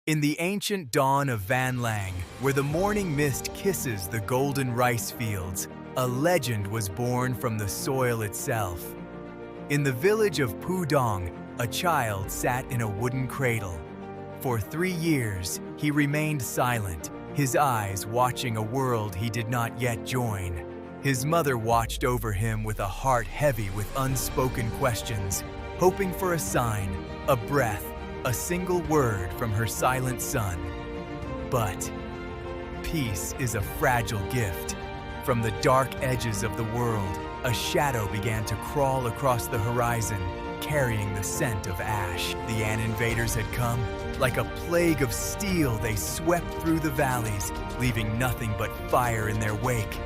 In the ancient dawn of Van Lang, where the morning mist kisses the golden rice fields, a legend was born from the soil itself. In the village of Pudong, a child sat in a wooden cradle. For 3 years, he remained silent, his eyes watching a world he did not yet join. His mother watched over him with a heart heavy with unspoken questions, hoping for a sign, a breath, a single word from her silent son. But peace is a fragile gift. From the dark edges of the world, a shadow began to crawl across the horizon, carrying the scent of ash. The An invaders had come. Like a plague of steel, they swept through the valleys, leaving nothing but fire in their wake.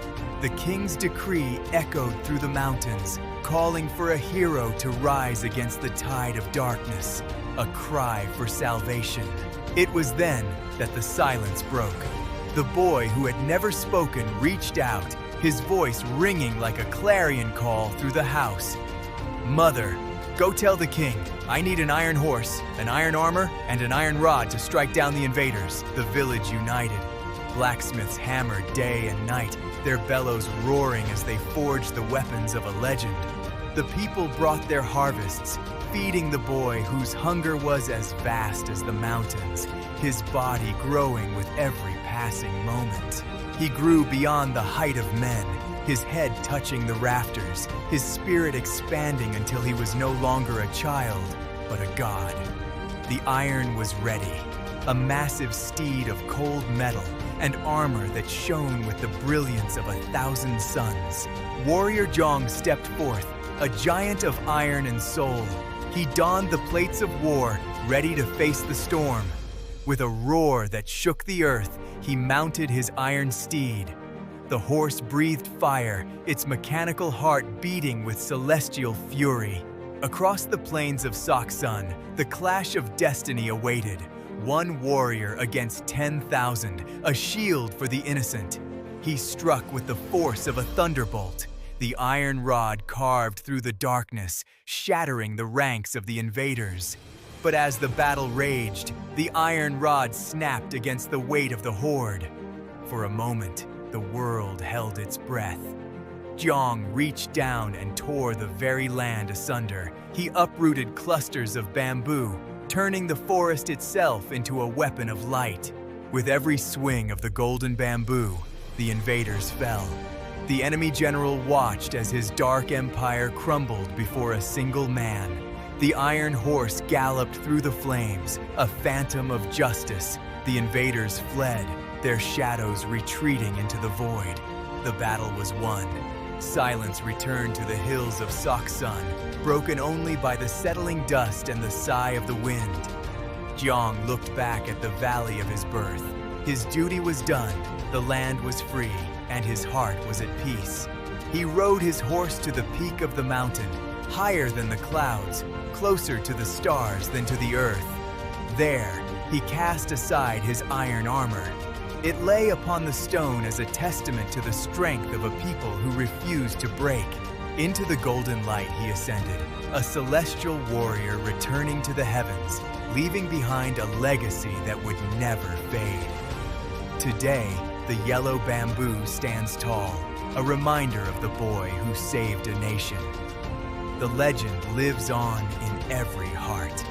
The king's decree echoed through the mountains, calling for a hero to rise against the tide of darkness, a cry for salvation. It was then that the silence broke. The boy who had never spoken reached out, his voice ringing like a clarion call through the house. "Mother, go tell the king, I need an iron horse, an iron armor, and an iron rod to strike down the invaders." The village united. Blacksmiths hammered day and night, their bellows roaring as they forged the weapons of a legend. The people brought their harvests, feeding the boy whose hunger was as vast as the mountains, his body growing with every passing moment. He grew beyond the height of men, his head touching the rafters, his spirit expanding until he was no longer a child, but a god. The iron was ready, a massive steed of cold metal, and armor that shone with the brilliance of 1,000 suns. Warrior Gióng stepped forth, a giant of iron and soul. He donned the plates of war, ready to face the storm. With a roar that shook the earth, he mounted his iron steed. The horse breathed fire, its mechanical heart beating with celestial fury. Across the plains of Saksun, the clash of destiny awaited. One warrior against 10,000, a shield for the innocent. He struck with the force of a thunderbolt. The iron rod carved through the darkness, shattering the ranks of the invaders. But as the battle raged, the iron rod snapped against the weight of the horde. For a moment, the world held its breath. Gióng reached down and tore the very land asunder. He uprooted clusters of bamboo, turning the forest itself into a weapon of light. With every swing of the golden bamboo, the invaders fell. The enemy general watched as his dark empire crumbled before a single man. The iron horse galloped through the flames, a phantom of justice. The invaders fled, their shadows retreating into the void. The battle was won. Silence returned to the hills of Saksun, broken only by the settling dust and the sigh of the wind. Gióng looked back at the valley of his birth. His duty was done, the land was free, and his heart was at peace. He rode his horse to the peak of the mountain, higher than the clouds, closer to the stars than to the earth. There, he cast aside his iron armor. It lay upon the stone as a testament to the strength of a people who refused to break. Into the golden light he ascended, a celestial warrior returning to the heavens, leaving behind a legacy that would never fade. Today, the yellow bamboo stands tall, a reminder of the boy who saved a nation. The legend lives on in every heart.